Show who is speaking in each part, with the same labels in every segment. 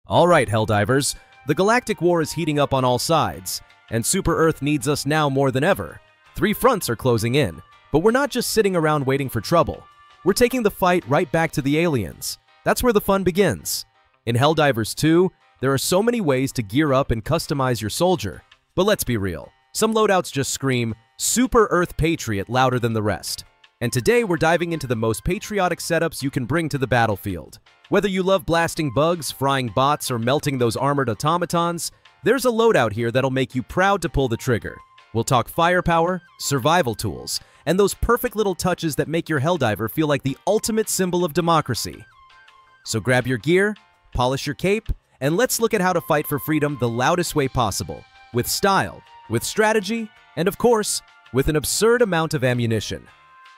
Speaker 1: Alright, Helldivers, the galactic war is heating up on all sides, and Super Earth needs us now more than ever. 3 fronts are closing in, but we're not just sitting around waiting for trouble. We're taking the fight right back to the aliens. That's where the fun begins. In Helldivers 2, there are so many ways to gear up and customize your soldier. But let's be real, some loadouts just scream, Super Earth Patriot louder than the rest. And today we're diving into the most patriotic setups you can bring to the battlefield. Whether you love blasting bugs, frying bots, or melting those armored automatons, there's a loadout here that'll make you proud to pull the trigger. We'll talk firepower, survival tools, and those perfect little touches that make your Helldiver feel like the ultimate symbol of democracy. So grab your gear, polish your cape, and let's look at how to fight for freedom the loudest way possible, with style, with strategy, and of course, with an absurd amount of ammunition.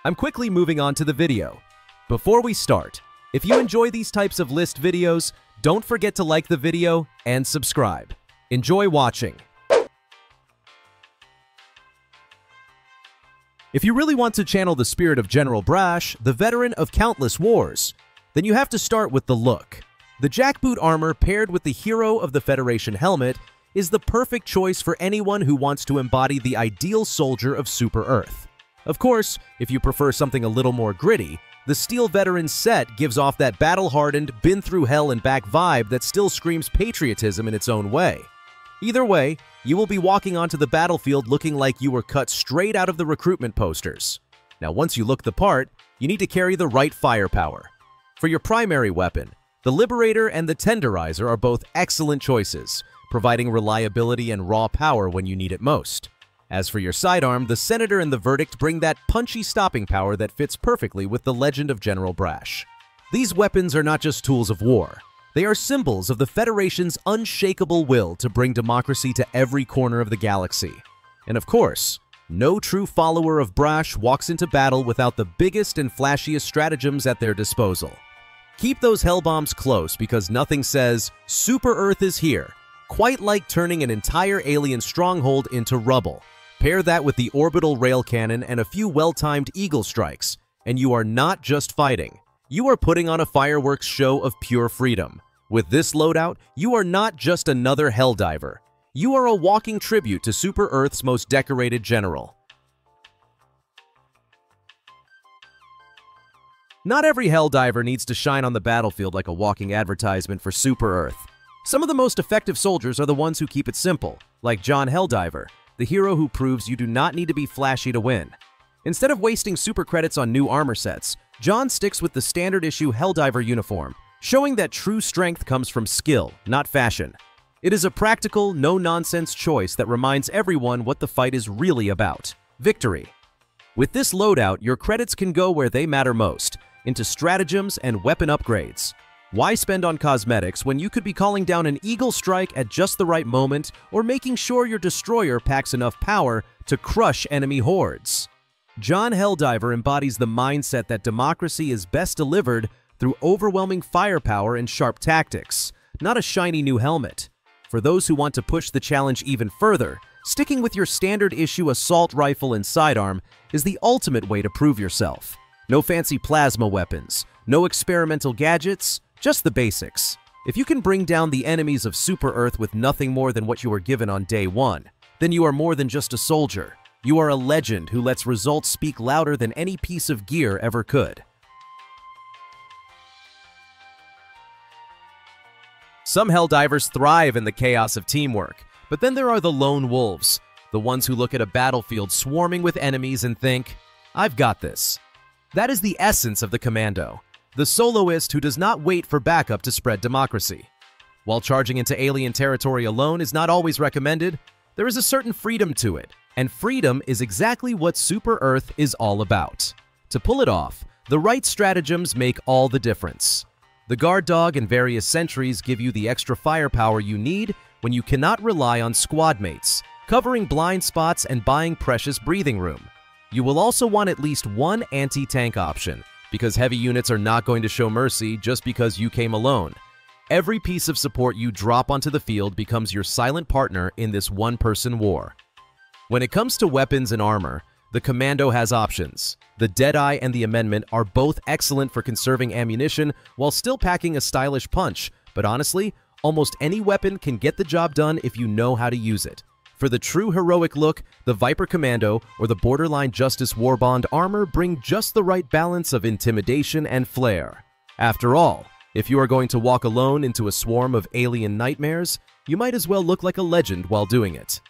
Speaker 1: I'm quickly moving on to the video. Before we start, if you enjoy these types of list videos, don't forget to like the video and subscribe. Enjoy watching. If you really want to channel the spirit of General Brash, the veteran of countless wars, then you have to start with the look. The jackboot armor paired with the hero of the Federation helmet is the perfect choice for anyone who wants to embody the ideal soldier of Super Earth. Of course, if you prefer something a little more gritty, the Steel Veteran set gives off that battle-hardened, been-through-hell-and-back vibe that still screams patriotism in its own way. Either way, you will be walking onto the battlefield looking like you were cut straight out of the recruitment posters. Now, once you look the part, you need to carry the right firepower. For your primary weapon, the Liberator and the Tenderizer are both excellent choices, providing reliability and raw power when you need it most. As for your sidearm, the Senator and the Verdict bring that punchy stopping power that fits perfectly with the legend of General Brash. These weapons are not just tools of war. They are symbols of the Federation's unshakable will to bring democracy to every corner of the galaxy. And of course, no true follower of Brash walks into battle without the biggest and flashiest stratagems at their disposal. Keep those hell bombs close because nothing says, Super Earth is here, quite like turning an entire alien stronghold into rubble. Pair that with the orbital rail cannon and a few well-timed eagle strikes, and you are not just fighting. You are putting on a fireworks show of pure freedom. With this loadout, you are not just another Helldiver. You are a walking tribute to Super Earth's most decorated general. Not every Helldiver needs to shine on the battlefield like a walking advertisement for Super Earth. Some of the most effective soldiers are the ones who keep it simple, like John Helldiver, the hero who proves you do not need to be flashy to win. Instead of wasting super credits on new armor sets, John sticks with the standard issue Helldiver uniform, showing that true strength comes from skill, not fashion. It is a practical, no-nonsense choice that reminds everyone what the fight is really about: victory. With this loadout, your credits can go where they matter most, into stratagems and weapon upgrades. Why spend on cosmetics when you could be calling down an eagle strike at just the right moment or making sure your destroyer packs enough power to crush enemy hordes? John Helldiver embodies the mindset that democracy is best delivered through overwhelming firepower and sharp tactics, not a shiny new helmet. For those who want to push the challenge even further, sticking with your standard issue assault rifle and sidearm is the ultimate way to prove yourself. No fancy plasma weapons, no experimental gadgets, just the basics. If you can bring down the enemies of Super Earth with nothing more than what you were given on day one, then you are more than just a soldier. You are a legend who lets results speak louder than any piece of gear ever could. Some Helldivers thrive in the chaos of teamwork, but then there are the lone wolves, the ones who look at a battlefield swarming with enemies and think, I've got this. That is the essence of the commando. The soloist who does not wait for backup to spread democracy. While charging into alien territory alone is not always recommended, there is a certain freedom to it, and freedom is exactly what Super Earth is all about. To pull it off, the right stratagems make all the difference. The guard dog and various sentries give you the extra firepower you need when you cannot rely on squad mates, covering blind spots and buying precious breathing room. You will also want at least one anti-tank option, because heavy units are not going to show mercy just because you came alone. Every piece of support you drop onto the field becomes your silent partner in this one-person war. When it comes to weapons and armor, the Commando has options. The Deadeye and the Amendment are both excellent for conserving ammunition while still packing a stylish punch, but honestly, Almost any weapon can get the job done if you know how to use it. For the true heroic look, the Viper Commando or the Borderline Justice Warbond armor bring just the right balance of intimidation and flair. After all, if you are going to walk alone into a swarm of alien nightmares, you might as well look like a legend while doing it.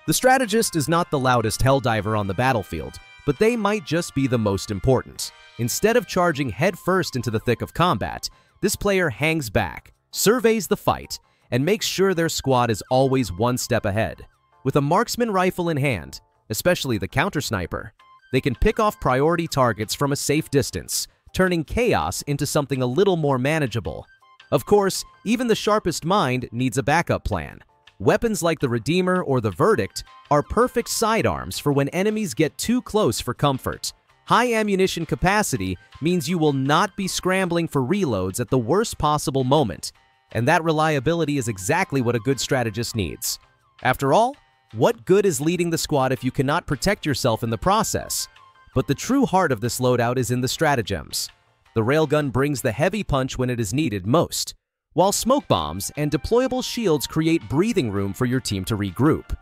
Speaker 1: The strategist is not the loudest Helldiver on the battlefield, but they might just be the most important. Instead of charging headfirst into the thick of combat, this player hangs back, surveys the fight, and makes sure their squad is always one step ahead. With a marksman rifle in hand, especially the counter-sniper, they can pick off priority targets from a safe distance, turning chaos into something a little more manageable. Of course, even the sharpest mind needs a backup plan. Weapons like the Redeemer or the Verdict are perfect sidearms for when enemies get too close for comfort. High ammunition capacity means you will not be scrambling for reloads at the worst possible moment, and that reliability is exactly what a good strategist needs. After all, what good is leading the squad if you cannot protect yourself in the process? But the true heart of this loadout is in the stratagems. The railgun brings the heavy punch when it is needed most, while smoke bombs and deployable shields create breathing room for your team to regroup.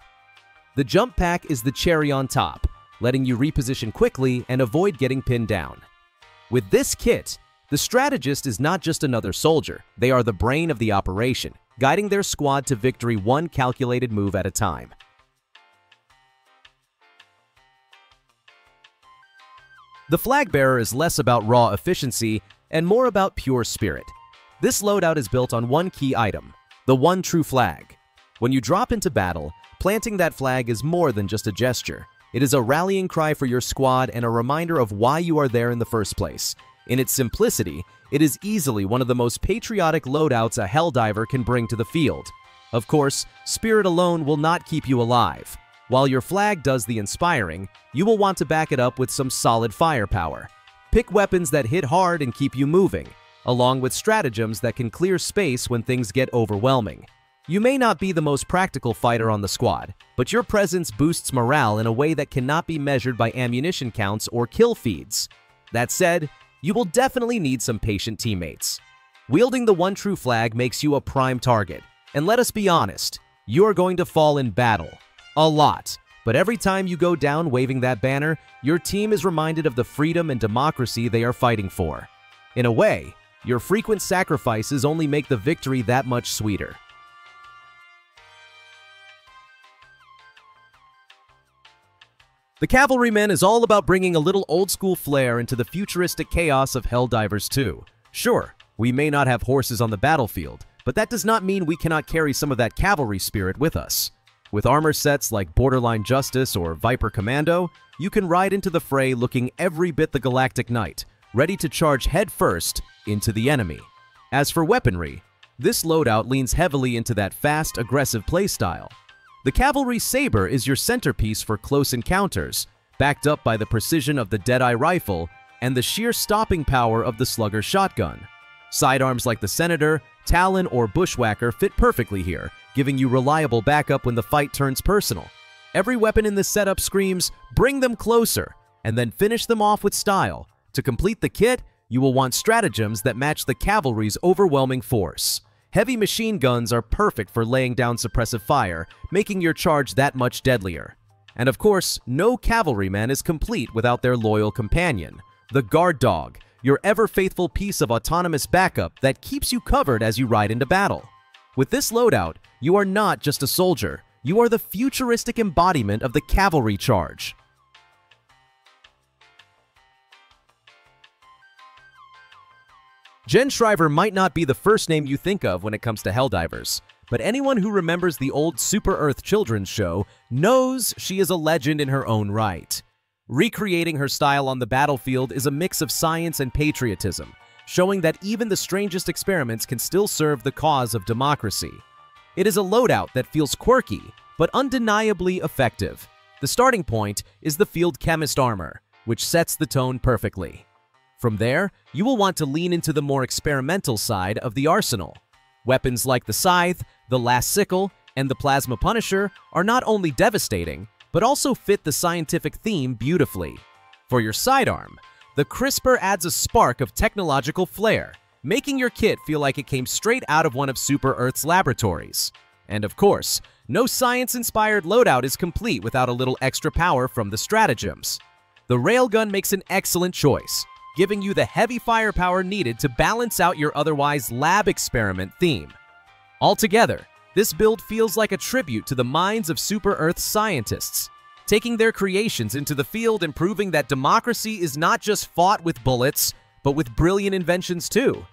Speaker 1: The jump pack is the cherry on top, letting you reposition quickly and avoid getting pinned down. With this kit, the strategist is not just another soldier, they are the brain of the operation, guiding their squad to victory one calculated move at a time. The flag bearer is less about raw efficiency and more about pure spirit. This loadout is built on one key item, the one true flag. When you drop into battle, planting that flag is more than just a gesture. It is a rallying cry for your squad and a reminder of why you are there in the first place. In its simplicity, it is easily one of the most patriotic loadouts a Helldiver can bring to the field. Of course, spirit alone will not keep you alive. While your flag does the inspiring, you will want to back it up with some solid firepower. Pick weapons that hit hard and keep you moving, along with stratagems that can clear space when things get overwhelming. You may not be the most practical fighter on the squad, but your presence boosts morale in a way that cannot be measured by ammunition counts or kill feeds. That said, you will definitely need some patient teammates. Wielding the one true flag makes you a prime target, and let us be honest, you are going to fall in battle. A lot. But every time you go down waving that banner, your team is reminded of the freedom and democracy they are fighting for. In a way, your frequent sacrifices only make the victory that much sweeter. The Cavalryman is all about bringing a little old-school flair into the futuristic chaos of Helldivers 2. Sure, we may not have horses on the battlefield, but that does not mean we cannot carry some of that cavalry spirit with us. With armor sets like Borderline Justice or Viper Commando, you can ride into the fray looking every bit the Galactic Knight, ready to charge headfirst into the enemy. As for weaponry, this loadout leans heavily into that fast, aggressive playstyle. The Cavalry Saber is your centerpiece for close encounters, backed up by the precision of the Deadeye rifle and the sheer stopping power of the Slugger shotgun. Sidearms like the Senator, Talon, or Bushwhacker fit perfectly here, giving you reliable backup when the fight turns personal. Every weapon in this setup screams, "Bring them closer," and then finish them off with style. To complete the kit, you will want stratagems that match the cavalry's overwhelming force. Heavy machine guns are perfect for laying down suppressive fire, making your charge that much deadlier. And of course, no cavalryman is complete without their loyal companion, the Guard Dog, your ever-faithful piece of autonomous backup that keeps you covered as you ride into battle. With this loadout, you are not just a soldier, you are the futuristic embodiment of the cavalry charge. Jen Shriver might not be the first name you think of when it comes to Helldivers, but anyone who remembers the old Super Earth children's show knows she is a legend in her own right. Recreating her style on the battlefield is a mix of science and patriotism, showing that even the strangest experiments can still serve the cause of democracy. It is a loadout that feels quirky, but undeniably effective. The starting point is the Field Chemist armor, which sets the tone perfectly. From there, you will want to lean into the more experimental side of the arsenal. Weapons like the Scythe, the Last Sickle, and the Plasma Punisher are not only devastating, but also fit the scientific theme beautifully. For your sidearm, The crisper adds a spark of technological flair, making your kit feel like it came straight out of one of Super Earth's laboratories. And of course, no science-inspired loadout is complete without a little extra power from the stratagems. The railgun makes an excellent choice, giving you the heavy firepower needed to balance out your otherwise lab experiment theme. Altogether, this build feels like a tribute to the minds of Super Earth's scientists, taking their creations into the field and proving that democracy is not just fought with bullets, but with brilliant inventions too.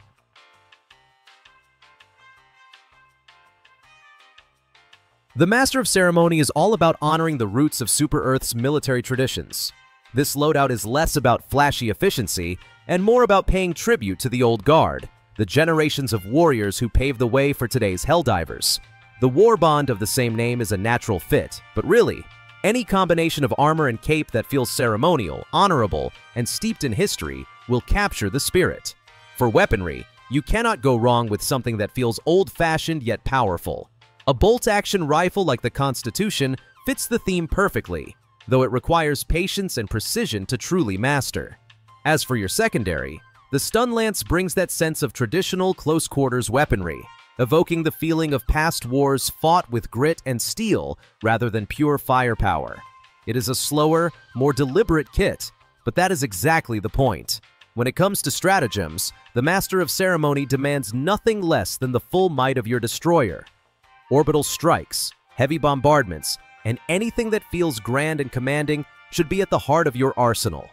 Speaker 1: The Master of Ceremony is all about honoring the roots of Super Earth's military traditions. This loadout is less about flashy efficiency and more about paying tribute to the old guard, the generations of warriors who paved the way for today's Helldivers. The war bond of the same name is a natural fit, but really, any combination of armor and cape that feels ceremonial, honorable, and steeped in history will capture the spirit. For weaponry, you cannot go wrong with something that feels old-fashioned yet powerful. A bolt-action rifle like the Constitution fits the theme perfectly, though it requires patience and precision to truly master. As for your secondary, the stun lance brings that sense of traditional close-quarters weaponry, evoking the feeling of past wars fought with grit and steel rather than pure firepower. It is a slower, more deliberate kit, but that is exactly the point. When it comes to stratagems, the Master of Ceremony demands nothing less than the full might of your destroyer. Orbital strikes, heavy bombardments, and anything that feels grand and commanding should be at the heart of your arsenal.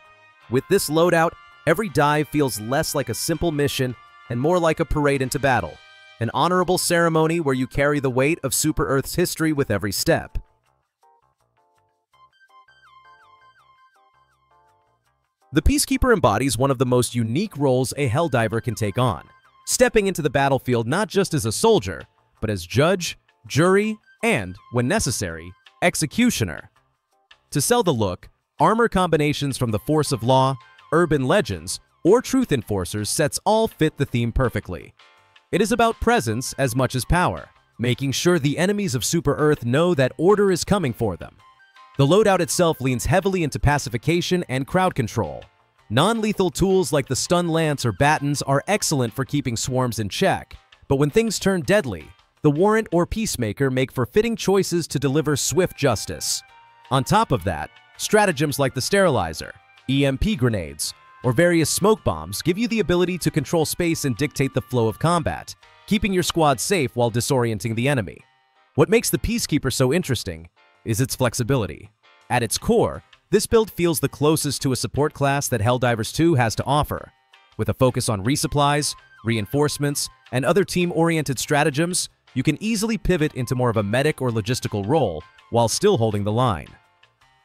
Speaker 1: With this loadout, every dive feels less like a simple mission and more like a parade into battle, an honorable ceremony where you carry the weight of Super Earth's history with every step. The Peacekeeper embodies one of the most unique roles a Helldiver can take on, stepping into the battlefield not just as a soldier, but as judge, jury, and, when necessary, executioner. To sell the look, armor combinations from the Force of Law, Urban Legends, or Truth Enforcers sets all fit the theme perfectly. It is about presence as much as power, making sure the enemies of Super Earth know that order is coming for them. The loadout itself leans heavily into pacification and crowd control. Non-lethal tools like the stun lance or batons are excellent for keeping swarms in check, but when things turn deadly, the Warrant or Peacemaker make for fitting choices to deliver swift justice. On top of that, stratagems like the Sterilizer, EMP grenades, or various smoke bombs give you the ability to control space and dictate the flow of combat, keeping your squad safe while disorienting the enemy. What makes the Peacekeeper so interesting is its flexibility. At its core, this build feels the closest to a support class that Helldivers 2 has to offer. With a focus on resupplies, reinforcements, and other team-oriented stratagems, you can easily pivot into more of a medic or logistical role while still holding the line.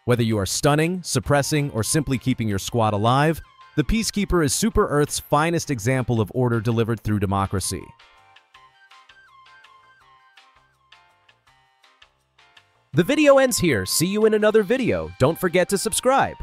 Speaker 1: Whether you are stunning, suppressing, or simply keeping your squad alive, the Peacekeeper is Super Earth's finest example of order delivered through democracy. The video ends here. See you in another video. Don't forget to subscribe.